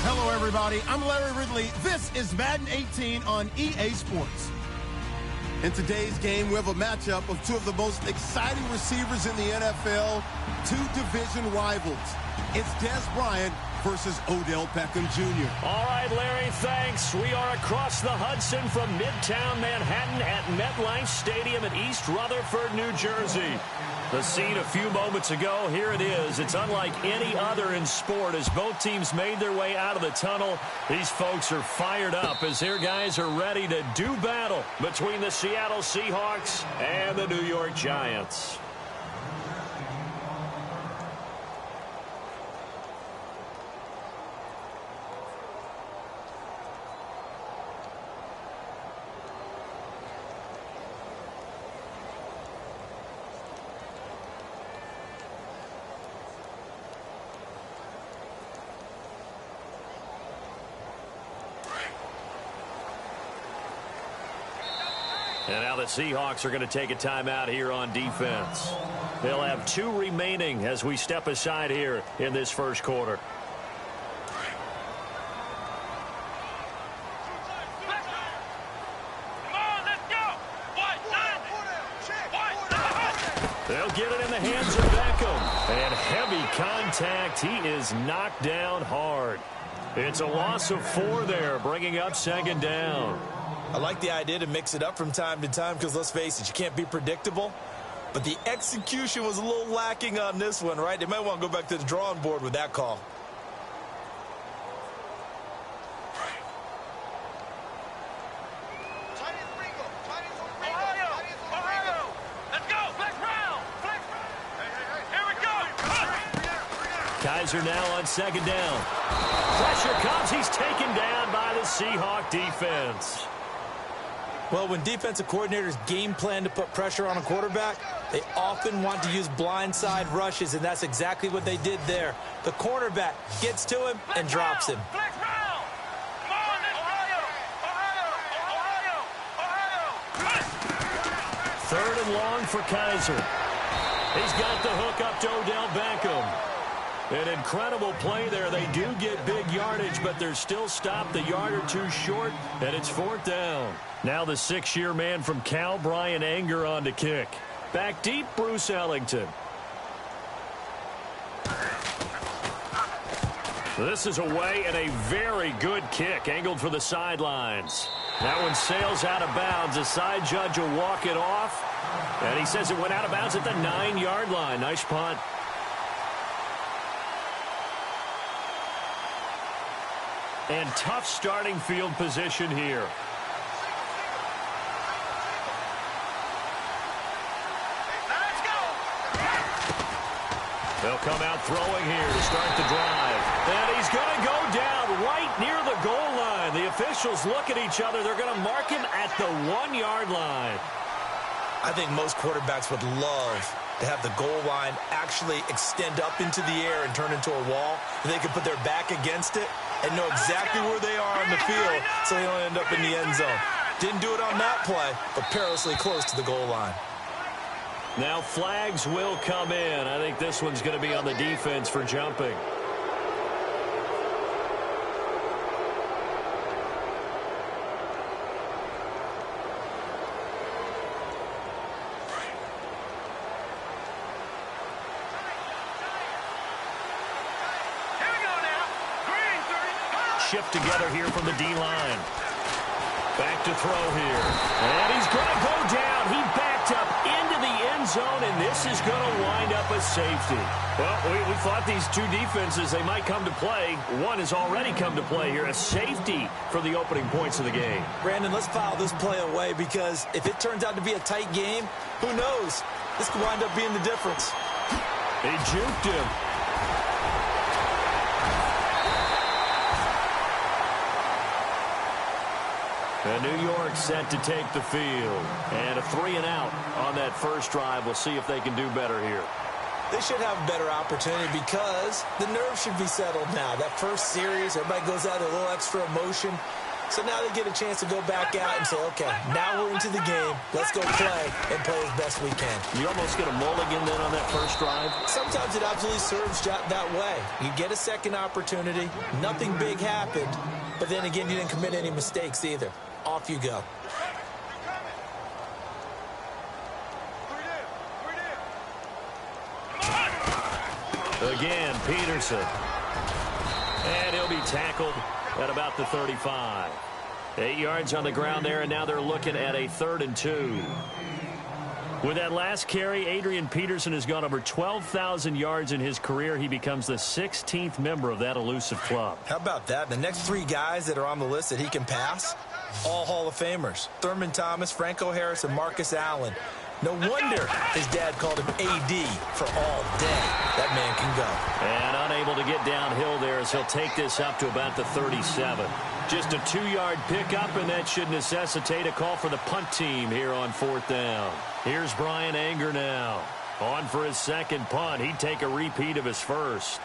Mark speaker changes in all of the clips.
Speaker 1: Hello, everybody. I'm Larry Ridley. This is Madden 18 on EA Sports. In today's game, we have a matchup of two of the most exciting receivers in the NFL, two division rivals. It's Des Bryant versus Odell Beckham Jr.
Speaker 2: All right, Larry, thanks. We are across the Hudson from Midtown Manhattan at MetLife Stadium in East Rutherford, New Jersey. The scene a few moments ago, here it is. It's unlike any other in sport as both teams made their way out of the tunnel. These folks are fired up as their guys are ready to do battle between the Seattle Seahawks and the New York Giants. And now the Seahawks are going to take a timeout here on defense. They'll have 2 remaining as we step aside here in this first quarter. They'll get it in the hands of Beckham. And heavy contact. He is knocked down hard. It's a loss of 4 there, bringing up second down.
Speaker 3: I like the idea to mix it up from time to time because, let's face it, you can't be predictable. But the execution was a little lacking on this one, right? They might want to go back to the drawing board with that call.
Speaker 2: Kaiser now on second down. Pressure comes. He's taken down by the Seahawk defense.
Speaker 3: Well, when defensive coordinators game plan to put pressure on a quarterback, they often want to use blindside rushes, and that's exactly what they did there. The cornerback gets to him and drops him.
Speaker 2: Third and long for Kaiser. He's got the hook up to Odell Beckham. An incredible play there. They do get big yardage, but they're still stopped a yard or 2 short, and it's 4th down. Now the 6-year man from Cal, Brian Anger, on to kick. Back deep, Bruce Ellington. This is away and a very good kick, angled for the sidelines. That one sails out of bounds. The side judge will walk it off, and he says it went out of bounds at the 9-yard line. Nice punt. And tough starting field position here. They'll come out throwing here to start the drive. And he's going to go down right near the goal line. The officials look at each other. They're going to mark him at the 1-yard line.
Speaker 3: I think most quarterbacks would love to have the goal line actually extend up into the air and turn into a wall. They could put their back against it and know exactly where they are on the field so they don't end up in the end zone. Didn't do it on that play, but perilously close to the goal line.
Speaker 2: Now flags will come in. I think this one's going to be on the defense for jumping. Shift together here from the D-line. Back to throw here. And he's going to go down. He backed up into the end zone, and this is going to wind up a safety. Well, we thought these two defenses, they might come to play. One has already come to play here. A safety for the opening points of the game.
Speaker 3: Brandon, let's file this play away because if it turns out to be a tight game, who knows? This could wind up being the difference.
Speaker 2: He juked him. And New York set to take the field. And a 3-and-out on that first drive. We'll see if they can do better here.
Speaker 3: They should have a better opportunity because the nerves should be settled now. That first series, everybody goes out a little extra emotion. So now they get a chance to go back out and say, okay, now we're into the game. Let's go play and play as best we can.
Speaker 2: You almost get a mulligan then on that first drive?
Speaker 3: Sometimes it absolutely serves that way. You get a second opportunity. Nothing big happened. But then again, you didn't commit any mistakes either. Off you go.
Speaker 2: Again, Peterson. And he'll be tackled at about the 35. 8 yards on the ground there, and now they're looking at a 3rd and 2. With that last carry, Adrian Peterson has gone over 12,000 yards in his career. He becomes the 16th member of that elusive club.
Speaker 3: How about that? The next 3 guys that are on the list that he can pass, all Hall of Famers. Thurman Thomas, Franco Harris, and Marcus Allen. No wonder his dad called him AD for all day. That man can go.
Speaker 2: And unable to get downhill there as he'll take this up to about the 37. Just a 2-yard pickup, and that should necessitate a call for the punt team here on 4th down. Here's Brian Anger now. On for his second punt. He'd take a repeat of his first.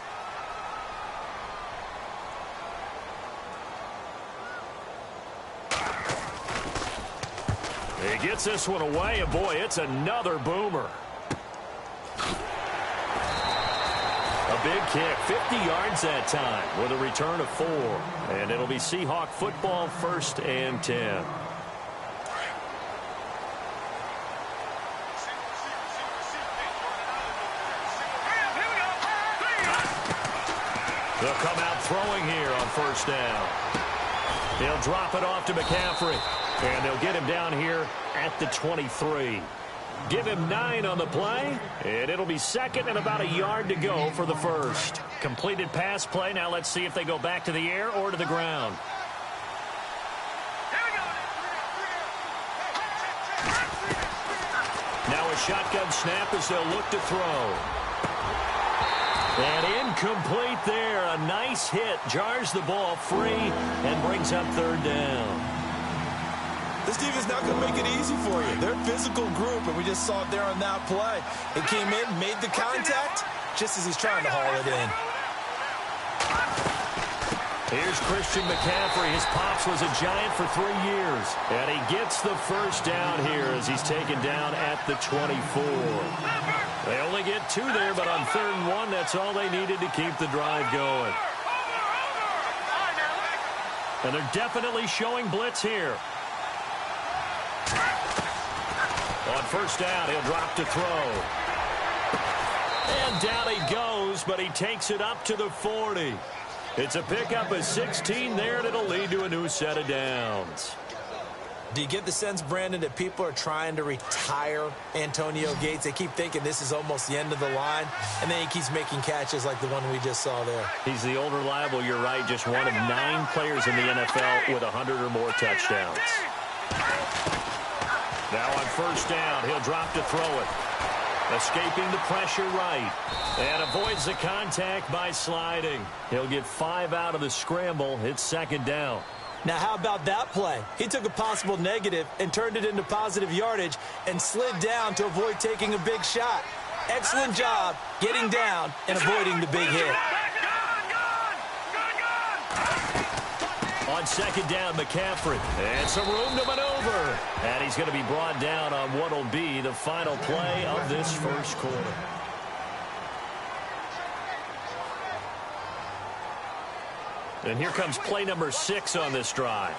Speaker 2: He gets this one away, and boy, it's another boomer. A big kick, 50 yards that time with a return of 4. And it'll be Seahawk football, 1st and 10. They'll come out throwing here on 1st down. They'll drop it off to McCaffrey. And they'll get him down here at the 23. Give him 9 on the play, and it'll be 2nd and about a yard to go for the first. Completed pass play. Now let's see if they go back to the air or to the ground. Now a shotgun snap as they'll look to throw. And incomplete there. A nice hit. Jars the ball free and brings up 3rd down.
Speaker 3: This defense not going to make it easy for you. They're a physical group, and we just saw it there on that play. It came in, made the contact, just as he's trying to haul it in.
Speaker 2: Here's Christian McCaffrey. His pops was a Giant for 3 years. And he gets the first down here as he's taken down at the 24. They only get 2 there, but on 3rd and 1, that's all they needed to keep the drive going. And they're definitely showing blitz here. On 1st down, he'll drop to throw. And down he goes, but he takes it up to the 40. It's a pickup of 16 there, and it'll lead to a new set of downs.
Speaker 3: Do you get the sense, Brandon, that people are trying to retire Antonio Gates? They keep thinking this is almost the end of the line, and then he keeps making catches like the one we just saw there.
Speaker 2: He's the old reliable, you're right, just one of 9 players in the NFL with 100 or more touchdowns. Now on 1st down, he'll drop to throw it. Escaping the pressure right. And avoids the contact by sliding. He'll get 5 out of the scramble. It's 2nd down.
Speaker 3: Now how about that play? He took a possible negative and turned it into positive yardage and slid down to avoid taking a big shot. Excellent job getting down and avoiding the big hit.
Speaker 2: On 2nd down, McCaffrey. And some room to maneuver. And he's going to be brought down on what will be the final play of this first quarter. And here comes play number 6 on this drive.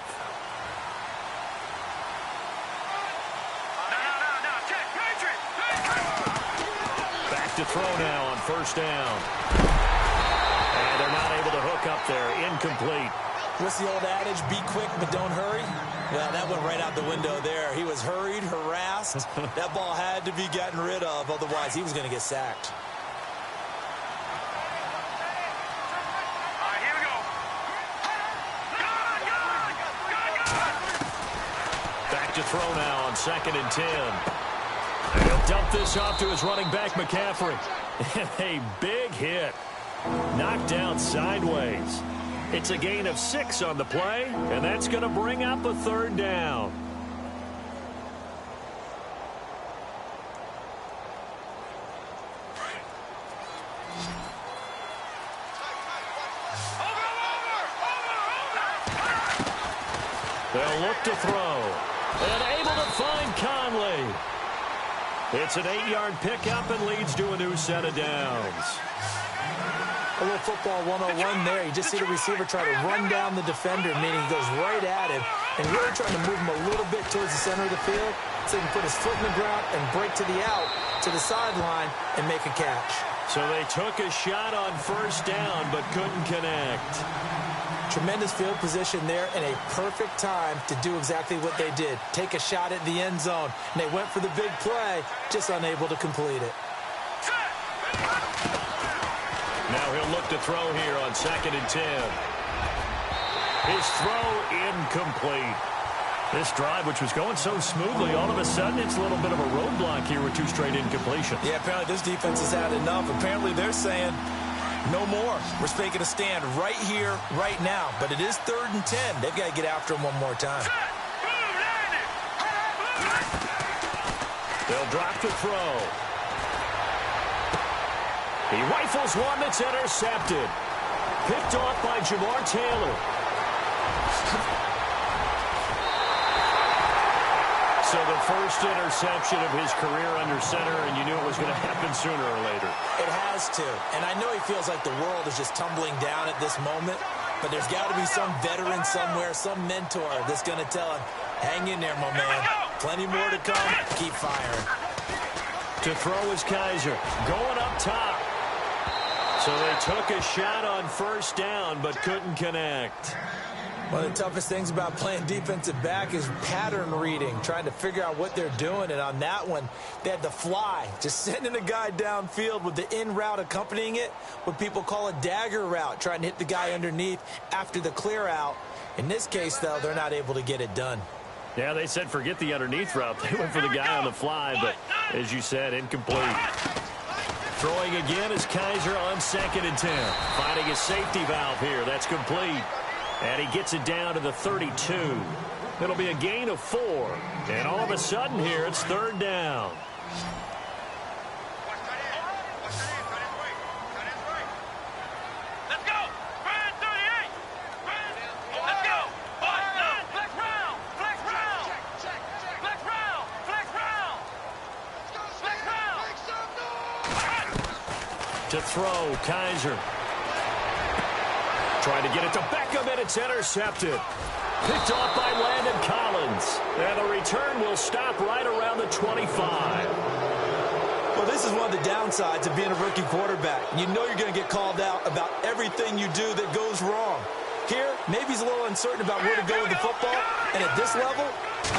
Speaker 2: Back to throw now on 1st down. And they're not able to hook up there. Incomplete.
Speaker 3: What's the old adage? Be quick, but don't hurry. Well, that went right out the window there. He was hurried, harassed. That ball had to be gotten rid of. Otherwise, he was going to get sacked.
Speaker 4: All right, here we go.
Speaker 2: Back to throw now on 2nd and 10. He'll dump this off to his running back, McCaffrey. And a big hit. Knocked down sideways. It's a gain of 6 on the play, and that's going to bring up a 3rd down. They'll look to throw. And able to find Conley. It's an 8-yard pickup and leads to a new set of downs.
Speaker 3: A little football 101 there. You just see the receiver try to run down the defender, meaning he goes right at him and really trying to move him a little bit towards the center of the field so he can put his foot in the ground and break to the out, to the sideline, and make a catch.
Speaker 2: So they took a shot on first down but couldn't connect.
Speaker 3: Tremendous field position there and a perfect time to do exactly what they did. Take a shot at the end zone. And they went for the big play, just unable to complete it.
Speaker 2: Now he'll look to throw here on 2nd and 10. His throw incomplete. This drive, which was going so smoothly, all of a sudden it's a little bit of a roadblock here with 2 straight incompletions.
Speaker 3: Yeah, apparently this defense has had enough. Apparently they're saying no more. We're making a stand right here, right now. But it is 3rd and 10. They've got to get after him one more time.
Speaker 2: They'll drop to throw. He rifles one that's intercepted. Picked off by Jamar Taylor. So the first interception of his career under center, and you knew it was going to happen sooner or later.
Speaker 3: It has to. And I know he feels like the world is just tumbling down at this moment, but there's got to be some veteran somewhere, some mentor that's going to tell him, hang in there, my man. Plenty more to come. Keep firing.
Speaker 2: To throw is Kaiser. Going up top. So they took a shot on first down, but couldn't connect.
Speaker 3: One of the toughest things about playing defensive back is pattern reading, trying to figure out what they're doing. And on that one, they had the fly, just sending a guy downfield with the in route accompanying it, what people call a dagger route, trying to hit the guy underneath after the clear out. In this case, though, they're not able to get it done.
Speaker 2: Yeah, they said forget the underneath route. They went for the guy on the fly, but as you said, incomplete. Throwing again is Kaiser on 2nd and 10. Finding a safety valve here. That's complete. And he gets it down to the 32. It'll be a gain of 4. And all of a sudden here, it's 3rd down.
Speaker 4: Let's go! Ryan 38! Let's go! Flex round! Flex round! Flex round! Flex round! Flex round!
Speaker 2: To throw, Kaiser. Trying to get it to Beckham, and it's intercepted. Picked off by Landon Collins. And the return will stop right around the 25.
Speaker 3: Well, this is one of the downsides of being a rookie quarterback. You know you're going to get called out about everything you do that goes wrong. Here, maybe he's a little uncertain about where to go with the football. And at this level,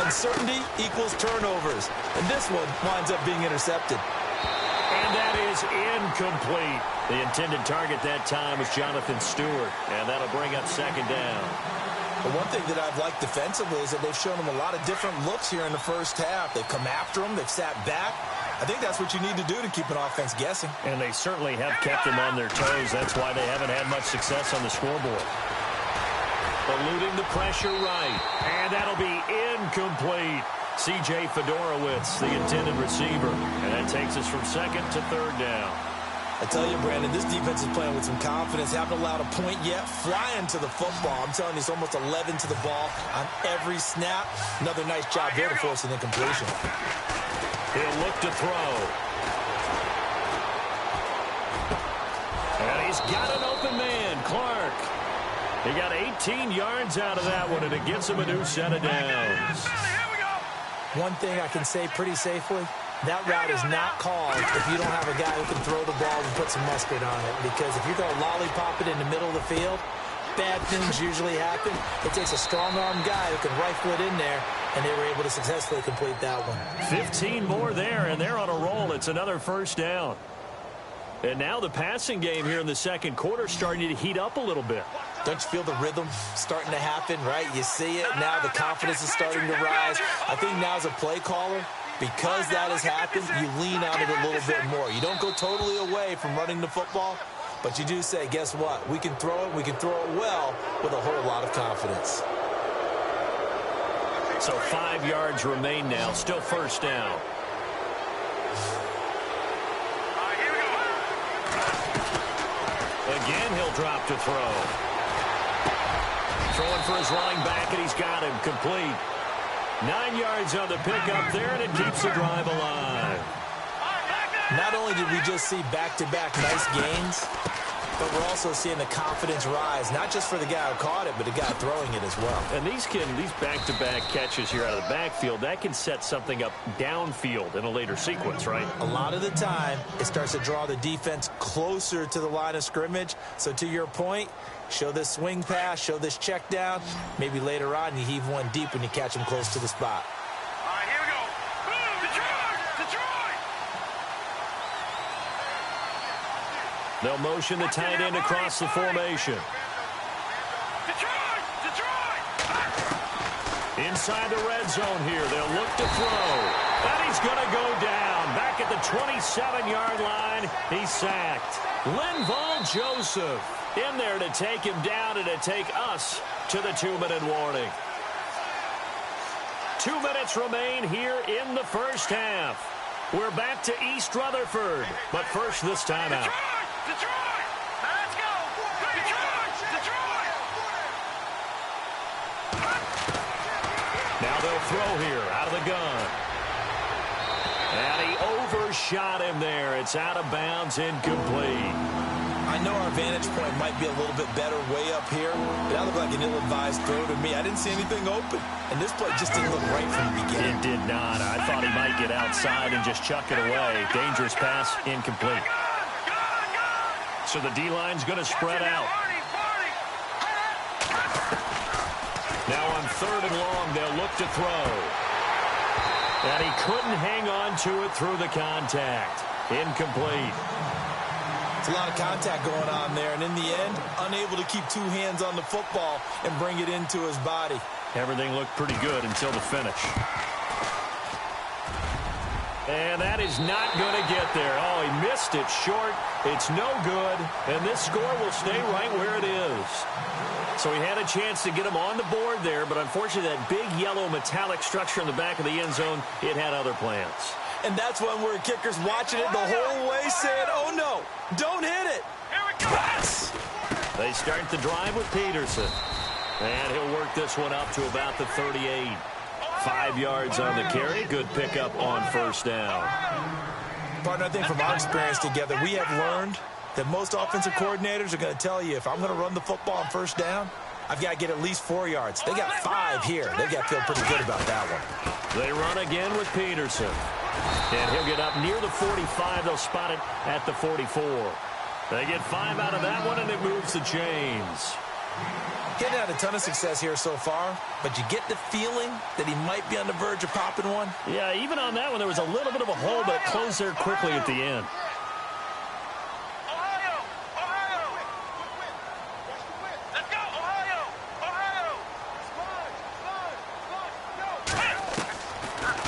Speaker 3: uncertainty equals turnovers. And this one winds up being intercepted.
Speaker 2: And that is incomplete. The intended target that time was Jonathan Stewart, and that'll bring up 2nd down.
Speaker 3: But one thing that I've liked defensively is that they've shown him a lot of different looks here in the first half. They've come after him. They've sat back. I think that's what you need to do to keep an offense guessing.
Speaker 2: And they certainly have kept them on their toes. That's why they haven't had much success on the scoreboard. Eluding the pressure right, and that'll be incomplete. C.J. Fedorowicz, the intended receiver. And that takes us from 2nd to 3rd down.
Speaker 3: I tell you, Brandon, this defense is playing with some confidence. Haven't allowed a point yet. Flying to the football. I'm telling you, it's almost 11 to the ball on every snap. Another nice job there to force an incompletion.
Speaker 2: He'll look to throw. And he's got an open man, Clark. He got 18 yards out of that one, and it gets him a new set of downs.
Speaker 3: One thing I can say pretty safely, that route is not called if you don't have a guy who can throw the ball and put some mustard on it. Because if you're going to lollipop it in the middle of the field, bad things usually happen. It takes a strong-arm guy who can rifle it in there, and they were able to successfully complete that one.
Speaker 2: 15 more there, and they're on a roll. It's another 1st down. And now the passing game here in the 2nd quarter starting to heat up a little bit.
Speaker 3: Don't you feel the rhythm starting to happen, right? You see it. Now the confidence is starting to rise. I think now as a play caller, because that has happened, you lean on it a little bit more. You don't go totally away from running the football, but you do say, guess what? We can throw it. We can throw it well with a whole lot of confidence.
Speaker 2: So 5 yards remain now. Still 1st down. Again, he'll drop to throw. Throwing for his running back, and he's got him complete. 9 yards on the pickup there, and it keeps the drive alive.
Speaker 3: Not only did we just see back-to-back nice gains, but we're also seeing the confidence rise, not just for the guy who caught it, but the guy throwing it as well.
Speaker 2: And these back-to-back catches here out of the backfield, that can set something up downfield in a later sequence, right?
Speaker 3: A lot of the time, it starts to draw the defense closer to the line of scrimmage. So to your point, show this swing pass, show this check down. Maybe later on, you heave one deep when you catch him close to the spot.
Speaker 4: All right, here we go. Detroit!
Speaker 2: They'll motion the tight end across the formation.
Speaker 4: Detroit!
Speaker 2: Inside the red zone here, they'll look to throw. And he's going to go down. Back at the 27-yard line, he's sacked. Linval Joseph in there to take him down and to take us to the 2-minute warning. 2 minutes remain here in the first half. We're back to East Rutherford, but first this timeout.
Speaker 4: Detroit! Now let's go! Detroit!
Speaker 2: Now they'll throw here out of the gun. And he overshot him there. It's out of bounds, incomplete.
Speaker 3: I know our vantage point might be a little bit better way up here, but that looked like an ill-advised throw to me. I didn't see anything open, and this play just didn't look right from the beginning.
Speaker 2: It did not. I thought he might get outside and just chuck it away. Dangerous pass, incomplete. So the D-line's going to spread out. Now on 3rd and long, they'll look to throw. And he couldn't hang on to it through the contact. Incomplete.
Speaker 3: It's a lot of contact going on there, and in the end, unable to keep 2 hands on the football and bring it into his body.
Speaker 2: Everything looked pretty good until the finish. And that is not going to get there. Oh, he missed it short. It's no good, and this score will stay right where it is. So he had a chance to get him on the board there, but unfortunately that big yellow metallic structure in the back of the end zone, it had other plans.
Speaker 3: And that's when we're kickers watching it the whole way saying, oh no, don't hit it.
Speaker 4: Here we go!
Speaker 3: Pass!
Speaker 2: They start the drive with Peterson. And he'll work this one up to about the 38. 5 yards on the carry. Good pickup on first down.
Speaker 3: Partner, I think from our experience together, we have learned that most offensive coordinators are going to tell you, if I'm going to run the football on first down, I've got to get at least 4 yards. They got 5 here. They've got to feel pretty good about that one.
Speaker 2: They run again with Peterson. And he'll get up near the 45. They'll spot it at the 44. They get 5 out of that one, and it moves the chains.
Speaker 3: Getting had a ton of success here so far, but you get the feeling that he might be on the verge of popping one.
Speaker 2: Yeah, even on that one, there was a little bit of a hole, but it closed there quickly at the end.
Speaker 4: Ohio! Let's go, Ohio!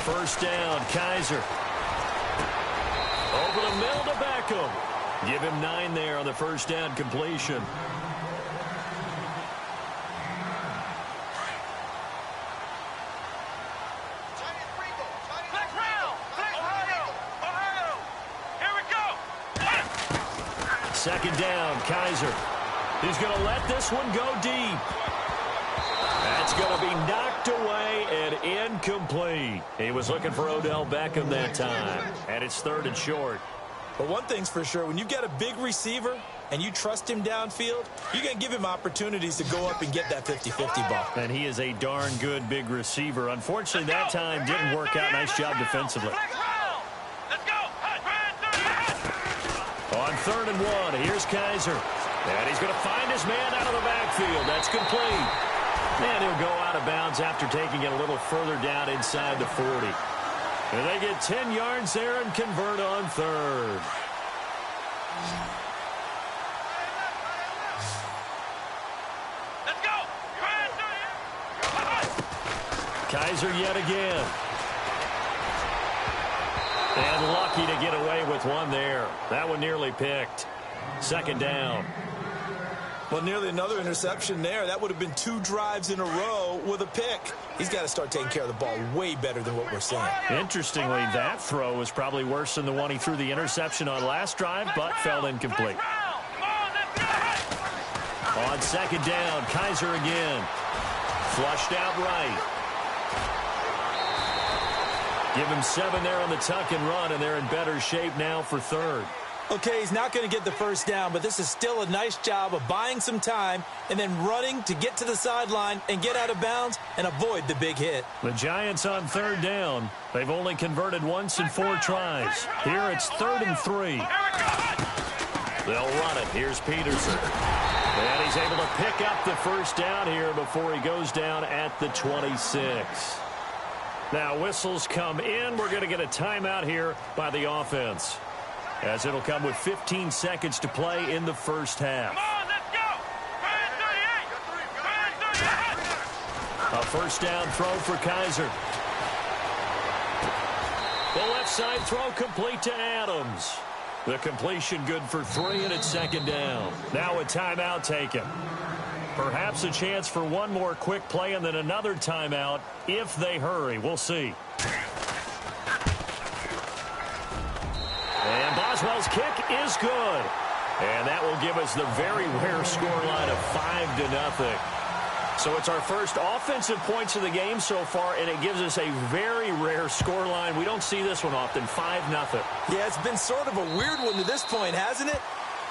Speaker 2: First down, Kaiser. Over the middle to Beckham. Give him 9 there on the first down completion. Second down, Kaiser. He's going to let this one go deep. That's going to be knocked away and incomplete. He was looking for Odell Beckham that time. And it's 3rd and short.
Speaker 3: But one thing's for sure, when you got a big receiver and you trust him downfield, you're going to give him opportunities to go up and get that 50-50 ball.
Speaker 2: And he is a darn good big receiver. Unfortunately, that time didn't work out. Nice job defensively. On 3rd and 1, here's Kaiser. And he's going to find his man out of the backfield. That's complete. And he'll go out of bounds after taking it a little further down inside the 40. And they get 10 yards there and convert on 3rd.
Speaker 4: Let's go!
Speaker 2: Kaiser yet again. And lucky to get away with one there. That one nearly picked. Second down.
Speaker 3: Well, nearly another interception there. That would have been 2 drives in a row with a pick. He's got to start taking care of the ball way better than what we're seeing.
Speaker 2: Interestingly, that throw was probably worse than the one he threw the interception on last drive, but fell incomplete. On second down, Kaiser again. Flushed out right. Give him 7 there on the tuck and run, and they're in better shape now for third.
Speaker 3: Okay, he's not going to get the first down, but this is still a nice job of buying some time and then running to get to the sideline and get out of bounds and avoid the big hit.
Speaker 2: The Giants on third down. They've only converted once in 4 tries. Here it's 3rd and 3. They'll run it. Here's Peterson. And he's able to pick up the first down here before he goes down at the 26. Now whistles come in. We're going to get a timeout here by the offense, as it'll come with 15 seconds to play in the first half.
Speaker 4: Come on, let's go.
Speaker 2: A first down throw for Kaiser. The left side throw complete to Adams. The completion good for 3, and it's 2nd down. Now a timeout taken. Perhaps a chance for one more quick play and then another timeout if they hurry. We'll see. And Boswell's kick is good. And that will give us the very rare scoreline of 5-0. So it's our first offensive points of the game so far, and it gives us a very rare scoreline. We don't see this one often, 5-0.
Speaker 3: Yeah, it's been sort of a weird one to this point, hasn't it?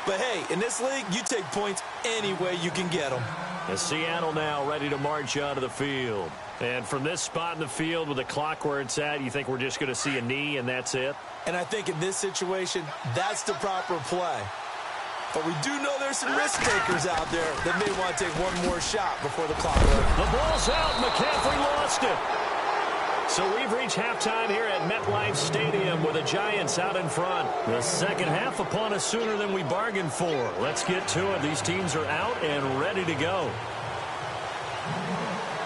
Speaker 3: But hey, in this league, you take points any way you can get them.
Speaker 2: And Seattle now ready to march onto the field. And from this spot in the field with the clock where it's at, you think we're just going to see a knee and that's it?
Speaker 3: And I think in this situation, that's the proper play. But we do know there's some risk takers out there that may want to take one more shot before the clock runs.
Speaker 2: The ball's out. McCaffrey lost it. So we've reached halftime here at MetLife Stadium with the Giants out in front. The second half upon us sooner than we bargained for. Let's get to it. These teams are out and ready to go.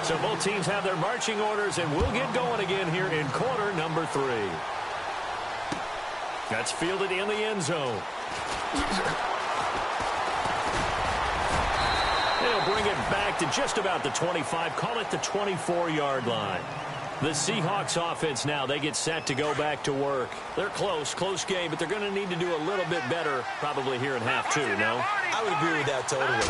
Speaker 2: So both teams have their marching orders, and we'll get going again here in quarter number 3. That's fielded in the end zone. They'll bring it back to just about the 25. Call it the 24-yard line. The Seahawks offense now, they get set to go back to work. They're close game, but they're going to need to do a little bit better probably here in half 2, no?
Speaker 3: I would agree with that totally.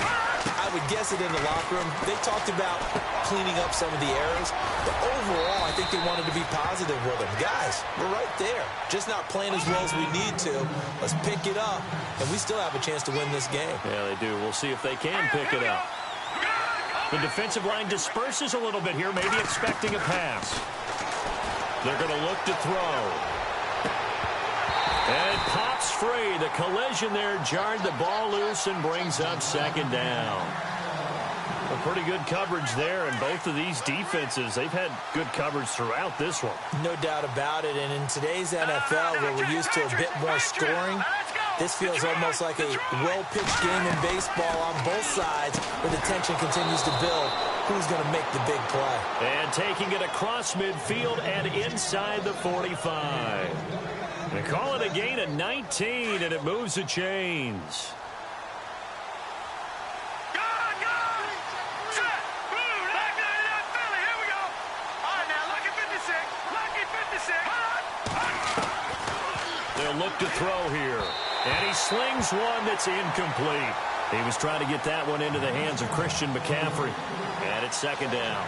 Speaker 3: I would guess it in the locker room. They talked about cleaning up some of the errors, but overall, I think they wanted to be positive with them. Guys, we're right there. Just not playing as well as we need to. Let's pick it up, and we still have a chance to win this game.
Speaker 2: Yeah, they do. We'll see if they can pick it up. The defensive line disperses a little bit here, maybe expecting a pass. They're going to look to throw. And it pops free. The collision there jarred the ball loose and brings up 2nd down. A pretty good coverage there, and both of these defenses, they've had good coverage throughout this one.
Speaker 3: No doubt about it, and in today's NFL, where we're used to a bit more scoring, this feels almost like a well-pitched game in baseball on both sides where the tension continues to build. Who's going to make the big play?
Speaker 2: And taking it across midfield and inside the 45. They call it a gain of 19, and it moves the chains. They'll look to throw here. And he slings one that's incomplete. He was trying to get that one into the hands of Christian McCaffrey. And it's 2nd down.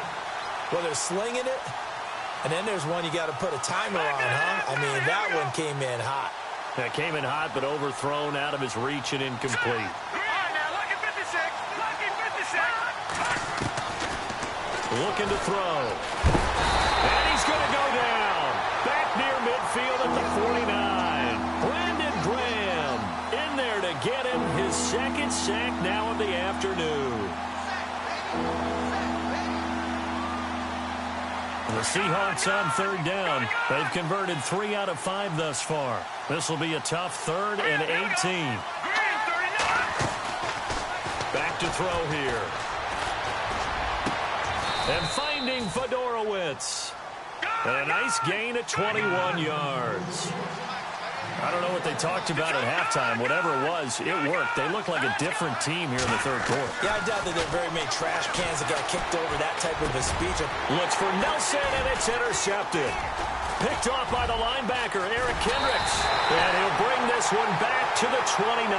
Speaker 3: Well, they're slinging it. And then there's one you got to put a timer on, huh? I mean, that one came in hot.
Speaker 2: That came in hot, but overthrown, out of his reach and incomplete. Looking to throw. And he's going to go down. Back near midfield at the 49. Brandon Graham in there to get him his 2nd sack now of the afternoon. The Seahawks on 3rd down. They've converted 3 out of 5 thus far. This will be a tough 3rd and 18. Back to throw here. And finding Fedorowicz. And a nice gain at 21 yards. I don't know what they talked about at halftime. Whatever it was, it worked. They look like a different team here in the 3rd quarter.
Speaker 3: Yeah, I doubt that there are very many trash cans that got kicked over that type of a speech.
Speaker 2: Looks for Nelson, and it's intercepted. Picked off by the linebacker, Eric Kendricks. And he'll bring this one back to the 29.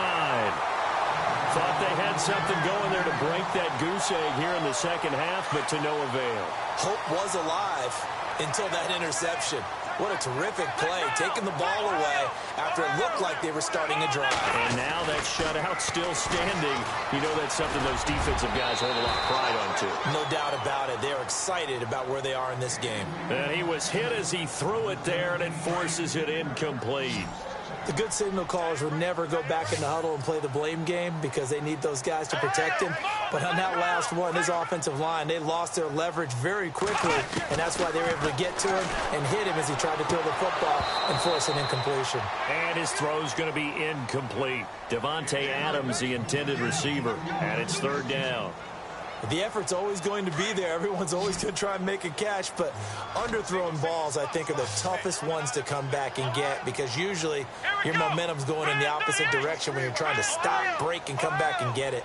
Speaker 2: Thought they had something going there to break that goose egg here in the second half, but to no avail.
Speaker 3: Hope was alive until that interception. What a terrific play, taking the ball away after it looked like they were starting a drive.
Speaker 2: And now that shutout still standing. You know that's something those defensive guys hold a lot of pride on, too.
Speaker 3: No doubt about it. They're excited about where they are in this game.
Speaker 2: And he was hit as he threw it there, and it forces it incomplete.
Speaker 3: The good signal callers would never go back in the huddle and play the blame game because they need those guys to protect him. But on that last one, his offensive line, they lost their leverage very quickly, and that's why they were able to get to him and hit him as he tried to throw the football and force an incompletion.
Speaker 2: And his throw's going to be incomplete. Devontae Adams, the intended receiver, and it's third down.
Speaker 3: The effort's always going to be there. Everyone's always going to try and make a catch, but underthrown balls, I think, are the toughest ones to come back and get because usually your momentum's going in the opposite direction when you're trying to stop, break, and come back and get it.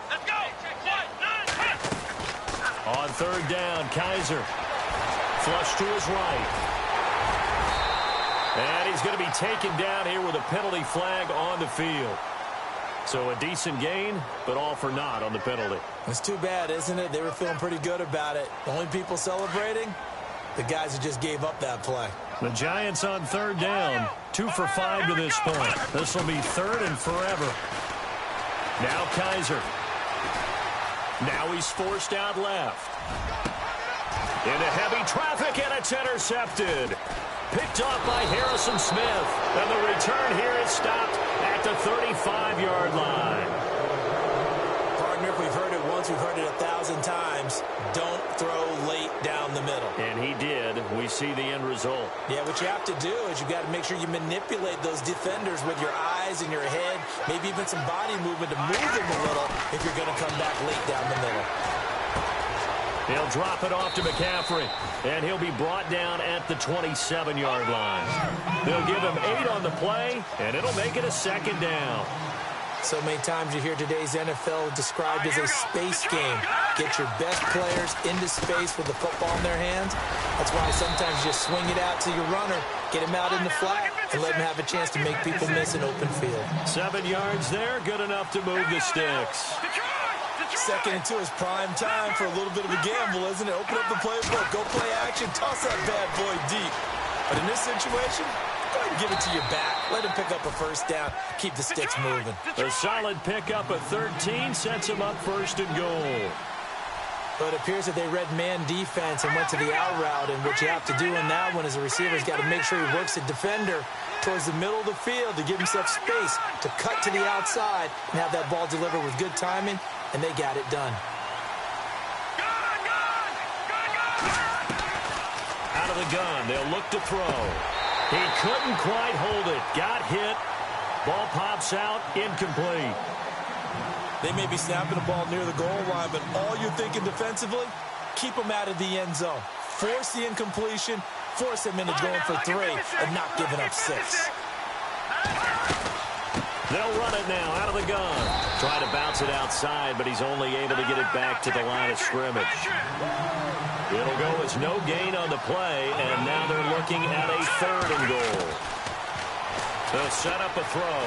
Speaker 4: Let's go.
Speaker 2: On third down, Kaiser. Flush to his right. And he's going to be taken down here with a penalty flag on the field. So a decent gain, but all for naught on the penalty.
Speaker 3: It's too bad, isn't it? They were feeling pretty good about it. The only people celebrating, the guys who just gave up that play.
Speaker 2: The Giants on third down, 2 for 5 to this point. This will be third and forever. Now Kaiser. Now he's forced out left. Into heavy traffic, and it's intercepted. Picked off by Harrison Smith. And the return here is stopped at the 35-yard line.
Speaker 3: Partner, if we've heard it once, we've heard it 1,000 times. Don't throw late down the middle.
Speaker 2: And he did. We see the end result.
Speaker 3: Yeah, what you have to do is you've got to make sure you manipulate those defenders with your eyes and your head, maybe even some body movement to move them a little if you're going to come back late down the middle.
Speaker 2: He'll drop it off to McCaffrey, and he'll be brought down at the 27-yard line. They'll give him 8 on the play, and it'll make it a second down.
Speaker 3: So many times you hear today's NFL described as a space game. Get your best players into space with the football in their hands. That's why sometimes you just swing it out to your runner, get him out in the flat, and let him have a chance to make people miss an open field.
Speaker 2: 7 yards there, good enough to move the sticks.
Speaker 3: Second and 2 is prime time for a little bit of a gamble, isn't it? Open up the playbook, go play action, toss that bad boy deep. But in this situation, go ahead and give it to your back. Let him pick up a first down, keep the sticks moving.
Speaker 2: A solid pickup of 13 sets him up first and goal.
Speaker 3: But it appears that they read man defense and went to the out route, and what you have to do in that one is a receiver's got to make sure he works the defender towards the middle of the field to give himself space to cut to the outside and have that ball delivered with good timing, and they got it done.
Speaker 2: Out of the gun, they'll look to throw. He couldn't quite hold it. Got hit. Ball pops out, incomplete.
Speaker 3: They may be snapping the ball near the goal line, but all you're thinking defensively, keep them out of the end zone. Force the incompletion, force them into going for 3 and not giving up 6.
Speaker 2: They'll run it now out of the gun. Try to bounce it outside, but he's only able to get it back to the line of scrimmage. It'll go as no gain on the play, and now they're looking at a third and goal. They'll set up a throw.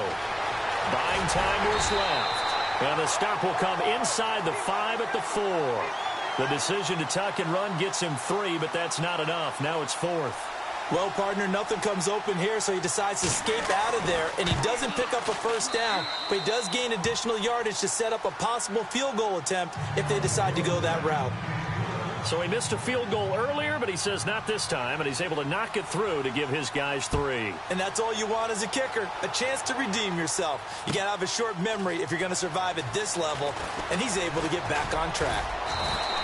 Speaker 2: Buying time to his left. And the stop will come inside the 5 at the 4. The decision to tuck and run gets him 3, but that's not enough. Now it's 4th.
Speaker 3: Well, partner, nothing comes open here, so he decides to escape out of there, and he doesn't pick up a first down, but he does gain additional yardage to set up a possible field goal attempt if they decide to go that route.
Speaker 2: So he missed a field goal earlier, but he says not this time, and he's able to knock it through to give his guys 3.
Speaker 3: And that's all you want as a kicker, a chance to redeem yourself. You got to have a short memory if you're going to survive at this level, and he's able to get back on track.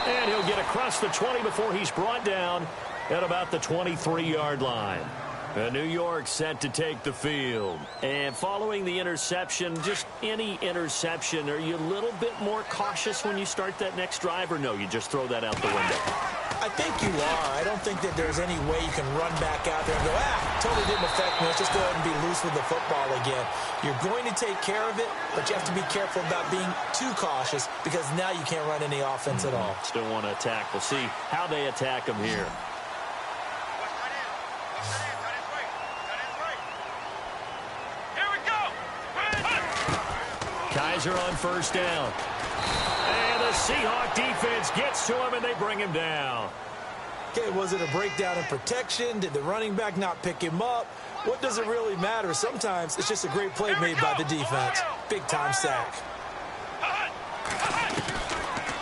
Speaker 2: And he'll get across the 20 before he's brought down at about the 23-yard line. New York set to take the field. And following the interception, just any interception, are you a little bit more cautious when you start that next drive, or no, you just throw that out the window?
Speaker 3: I think you are. I don't think that there's any way you can run back out there and go, totally didn't affect me. Let's just go ahead and be loose with the football again. You're going to take care of it, but you have to be careful about being too cautious because now you can't run any offense at all.
Speaker 2: Still want to attack. We'll see how they attack him here. Kaiser Kaiser on first down. And the Seahawk defense gets to him, and they bring him down.
Speaker 3: Okay, was it a breakdown in protection? Did the running back not pick him up? What does it really matter? Sometimes it's just a great play made by the defense. Big-time sack.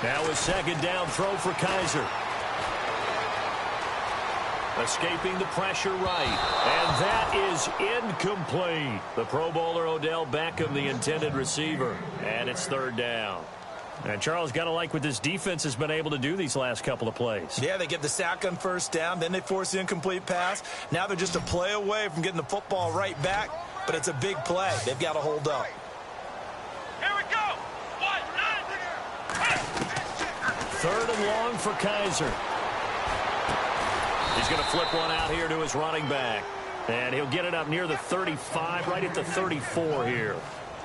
Speaker 2: Now a second down throw for Kaiser. Escaping the pressure right. And that is incomplete. The Pro Bowler Odell Beckham, the intended receiver. And it's third down. And Charles, got to like what this defense has been able to do these last couple of plays.
Speaker 3: Yeah, they get the sack on first down, then they force the incomplete pass. Now they're just a play away from getting the football right back, but it's a big play. They've got to hold up.
Speaker 4: Here we go.
Speaker 2: 3rd and long for Kaiser. He's going to flip one out here to his running back. And he'll get it up near the 35, right at the 34 here.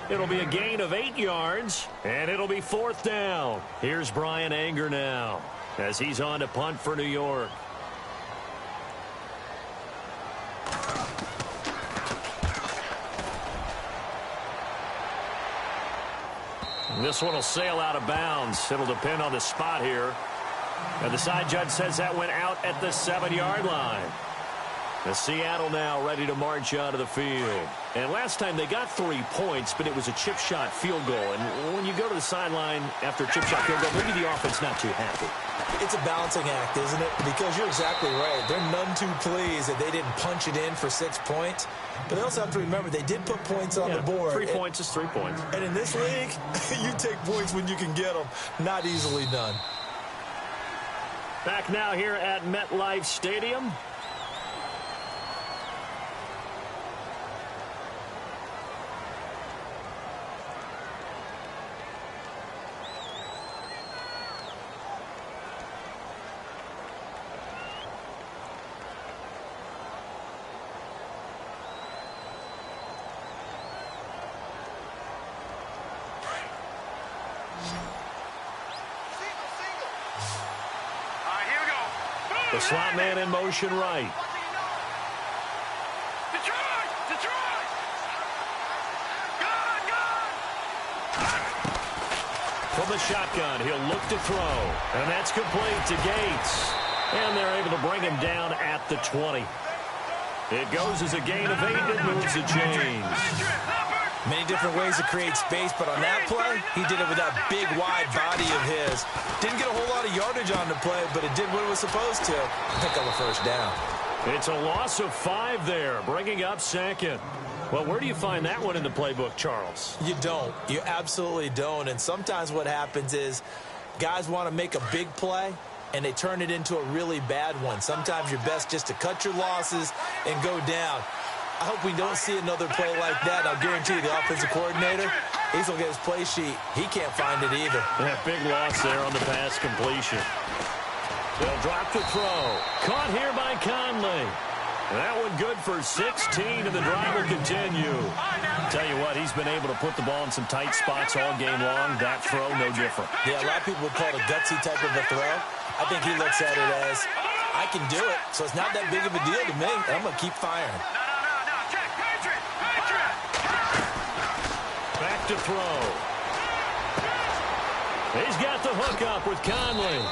Speaker 2: It'll be a gain of 8 yards, and it'll be 4th down. Here's Brian Anger now as he's on to punt for New York. This one will sail out of bounds. It'll depend on the spot here. And the side judge says that went out at the 7-yard line. The Seattle now ready to march out of the field. And last time they got 3 points, but it was a chip shot field goal. And when you go to the sideline after a chip shot field goal, maybe the offense not too happy.
Speaker 3: It's a balancing act, isn't it? Because you're exactly right. They're none too pleased that they didn't punch it in for 6 points. But they also have to remember they did put points on the board.
Speaker 2: 3 points is 3 points.
Speaker 3: And in this league, you take points when you can get them. Not easily done.
Speaker 2: Back now here at MetLife Stadium. The slot man in motion right.
Speaker 4: Detroit! Detroit! Good!
Speaker 2: From the shotgun, he'll look to throw. And that's complete to Gates. And they're able to bring him down at the 20. It goes as a gain of 8. It moves the chains.
Speaker 3: Many different ways to create space, but on that play, he did it with that big, wide body of his. Didn't get a whole lot of yardage on the play, but it did what it was supposed to. Pick up a first down.
Speaker 2: It's a loss of 5 there, bringing up 2nd. Well, where do you find that one in the playbook, Charles?
Speaker 3: You don't. You absolutely don't. And sometimes what happens is guys want to make a big play, and they turn it into a really bad one. Sometimes you're best just to cut your losses and go down. I hope we don't see another play like that. I'll guarantee you the offensive coordinator, he's going to get his play sheet. He can't find it either.
Speaker 2: Yeah, big loss there on the pass completion. They'll drop the throw. Caught here by Conley. That one good for 16, and the drive will continue. Tell you what, he's been able to put the ball in some tight spots all game long. That throw, no different.
Speaker 3: Yeah, a lot of people would call it a gutsy type of a throw. I think he looks at it as, I can do it, so it's not that big of a deal to me, and I'm going to keep firing.
Speaker 2: Back to throw. He's got the hook up with Conley.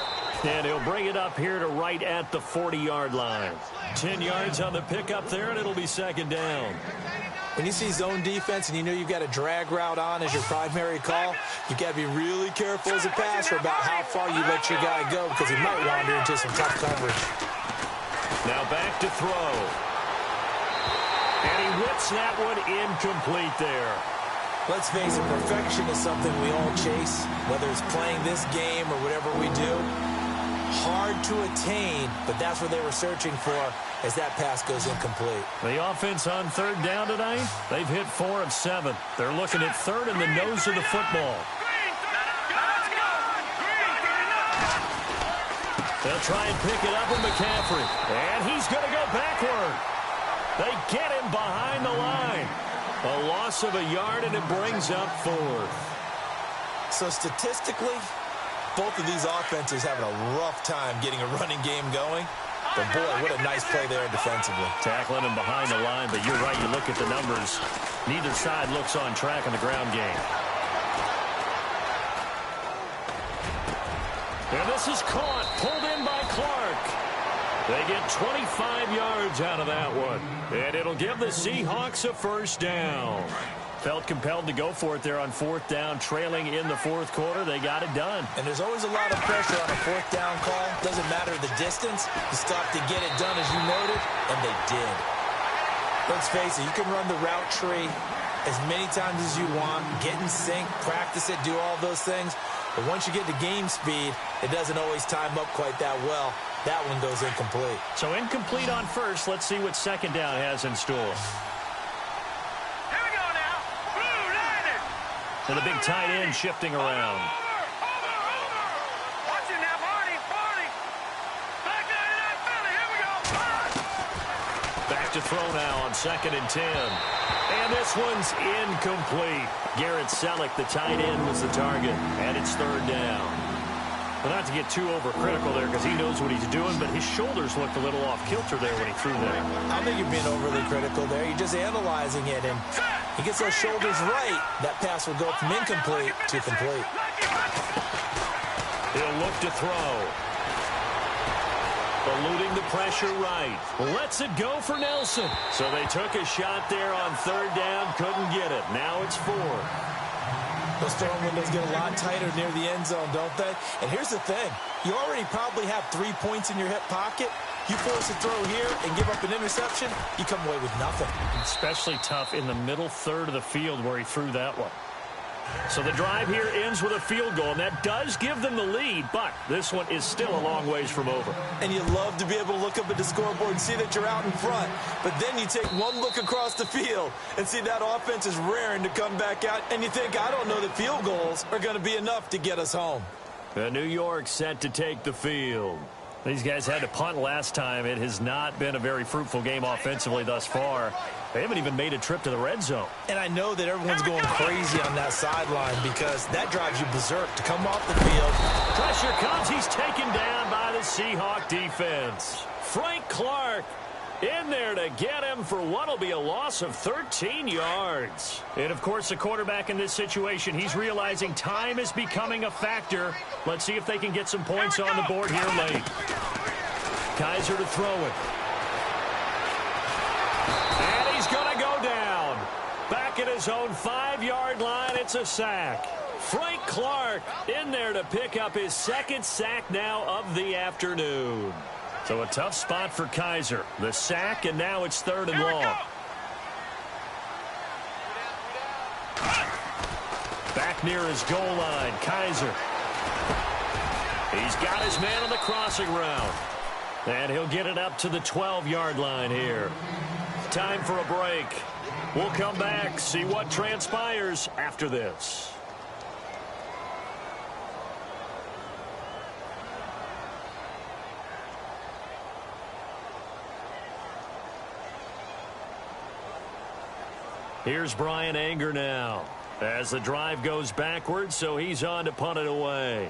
Speaker 2: And he'll bring it up here to right at the 40-yard line. 10 yards on the pickup there, and it'll be 2nd down.
Speaker 3: When you see zone defense and you know you've got a drag route on as your primary call, you've got to be really careful as a passer about how far you let your guy go because he might wander into some tough coverage.
Speaker 2: Now back to throw. And he whips that one incomplete there.
Speaker 3: Let's face it, perfection is something we all chase, whether it's playing this game or whatever we do. Hard to attain, but that's what they were searching for as that pass goes incomplete.
Speaker 2: The offense on 3rd down tonight, they've hit 4 of 7. They're looking at 3rd in the nose of the football. They'll try and pick it up with McCaffrey. And he's going to go backward. They get him behind the line. A loss of a yard, and it brings up 4th.
Speaker 3: So statistically, both of these offenses having a rough time getting a running game going. But, boy, what a nice play there defensively.
Speaker 2: Tackling him behind the line, but you're right. You look at the numbers. Neither side looks on track in the ground game. And this is caught, pulled in by Clark. They get 25 yards out of that one. And it'll give the Seahawks a first down. Felt compelled to go for it there on fourth down, trailing in the fourth quarter. They got it done.
Speaker 3: And there's always a lot of pressure on a fourth down call. Doesn't matter the distance. You still have to get it done, as you noted, and they did. Let's face it, you can run the route tree as many times as you want, get in sync, practice it, do all those things. But once you get to game speed, it doesn't always time up quite that well. That one goes incomplete.
Speaker 2: So incomplete on first. Let's see what second down has in store.
Speaker 4: Here we go now. Blue Niners.
Speaker 2: And the big tight end shifting around.
Speaker 4: Over. Watch it now, Barney. Back 99 Philly. Here we go.
Speaker 2: Back to throw now on 2nd and 10. And this one's incomplete. Garrett Selleck, the tight end, was the target. And it's 3rd down. Well, not to get too overcritical there because he knows what he's doing, but his shoulders looked a little off kilter there when he threw that.
Speaker 3: I think you're being overly critical there. You're just analyzing it, and he gets those shoulders right. That pass will go from incomplete to complete.
Speaker 2: He'll look to throw. Eluding the pressure right. Lets it go for Nelson. So they took a shot there on 3rd down, couldn't get it. Now it's 4.
Speaker 3: Those throwing windows get a lot tighter near the end zone, don't they? And here's the thing. You already probably have 3 points in your hip pocket. You force a throw here and give up an interception, you come away with nothing.
Speaker 2: Especially tough in the middle third of the field where he threw that one. So the drive here ends with a field goal, and that does give them the lead, but this one is still a long ways from over.
Speaker 3: And you love to be able to look up at the scoreboard and see that you're out in front, but then you take one look across the field and see that offense is raring to come back out, and you think, I don't know that field goals are going to be enough to get us home.
Speaker 2: New York set to take the field. These guys had to punt last time. It has not been a very fruitful game offensively thus far. They haven't even made a trip to the red zone.
Speaker 3: And I know that everyone's going crazy on that sideline because that drives you berserk to come off the field.
Speaker 2: Pressure comes. He's taken down by the Seahawk defense. Frank Clark in there to get him for what will be a loss of 13 yards. And, of course, the quarterback in this situation, he's realizing time is becoming a factor. Let's see if they can get some points on the board here late. Kaiser to throw it. And he's going to go down. Back at his own 5-yard line, it's a sack. Frank Clark in there to pick up his 2nd sack now of the afternoon. So a tough spot for Kaiser. The sack, and now it's 3rd and long. Back near his goal line, Kaiser. He's got his man on the crossing route. And he'll get it up to the 12-yard line here. Time for a break. We'll come back, see what transpires after this. Here's Brian Anger now as the drive goes backwards, so he's on to punt it away.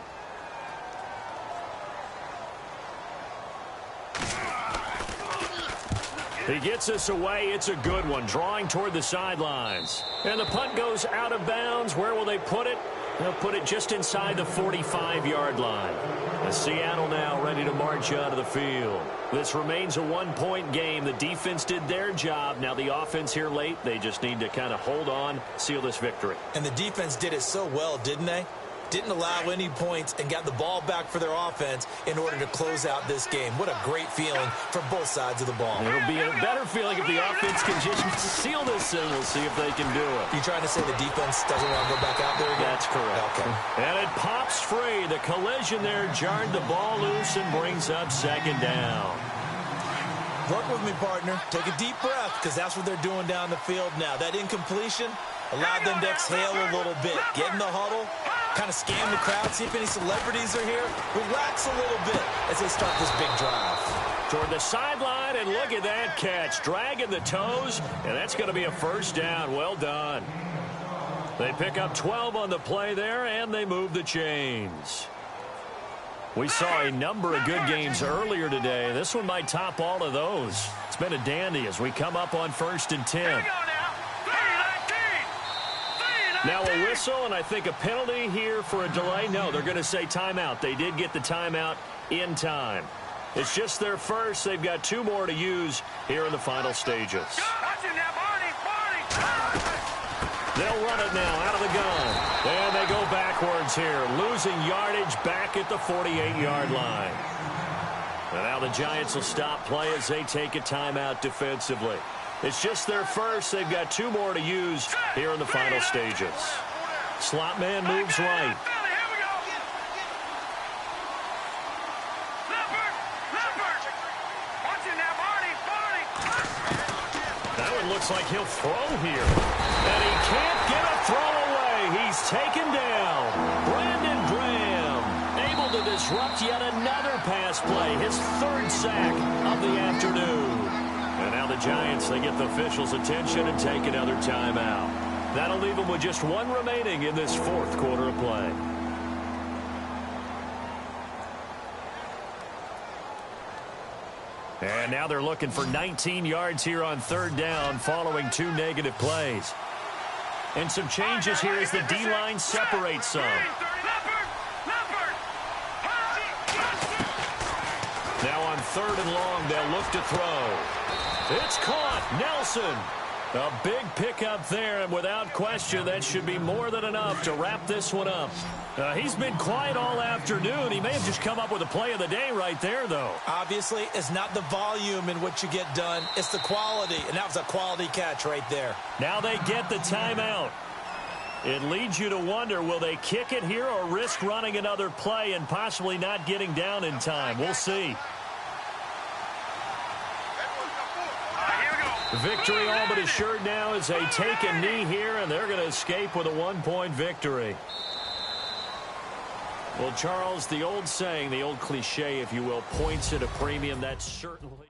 Speaker 2: He gets us away. It's a good one, drawing toward the sidelines. And the punt goes out of bounds. Where will they put it? They'll put it just inside the 45-yard line. And Seattle now ready to march out of the field. This remains a 1-point game. The defense did their job. Now the offense here late, they just need to kind of hold on, seal this victory.
Speaker 3: And the defense did it so well, didn't they? Didn't allow any points and got the ball back for their offense in order to close out this game. What a great feeling for both sides of the ball.
Speaker 2: It'll be a better feeling if the offense can just seal this, and we'll see if they can do it.
Speaker 3: You trying to say the defense doesn't want to go back out there again?
Speaker 2: That's correct.
Speaker 3: Okay.
Speaker 2: And it pops free. The collision there jarred the ball loose and brings up 2nd down.
Speaker 3: Work with me, partner. Take a deep breath, because that's what they're doing down the field now. That incompletion allowed them to exhale a little bit. Get in the huddle, kind of scan the crowd, see if any celebrities are here. Relax a little bit as they start this big drive.
Speaker 2: Toward the sideline, and look at that catch. Dragging the toes, and that's going to be a 1st down. Well done. They pick up 12 on the play there, and they move the chains. We saw a number of good games earlier today. This one might top all of those. It's been a dandy as we come up on 1st and 10. Now a whistle, and I think a penalty here for a delay. No, they're going to say timeout. They did get the timeout in time. It's just their first. They've got 2 more to use here in the final stages. They'll run it now out of the gun. And they go backwards here, losing yardage back at the 48-yard line. And now the Giants will stop play as they take a timeout defensively. It's just their first. They've got 2 more to use here in the final stages. Slot man moves right. That one looks like he'll throw here. And he can't get a throw away. He's taken down. Brandon Graham able to disrupt yet another pass play. His 3rd sack of the afternoon. And now the Giants, they get the officials' attention and take another timeout. That'll leave them with just 1 remaining in this 4th quarter of play. And now they're looking for 19 yards here on 3rd down following 2 negative plays. And some changes here as the D-line separates some. Now on 3rd and long, they'll look to throw. It's caught. Nelson. A big pickup there, and without question, that should be more than enough to wrap this one up. He's been quiet all afternoon. He may have just come up with a play of the day right there, though.
Speaker 3: Obviously, it's not the volume in which you get done. It's the quality, and that was a quality catch right there.
Speaker 2: Now they get the timeout. It leads you to wonder, will they kick it here or risk running another play and possibly not getting down in time? We'll see. Victory all but assured now as they take a knee here, and they're going to escape with a 1-point victory. Well, Charles, the old saying, the old cliche, if you will, points at a premium, that's certainly...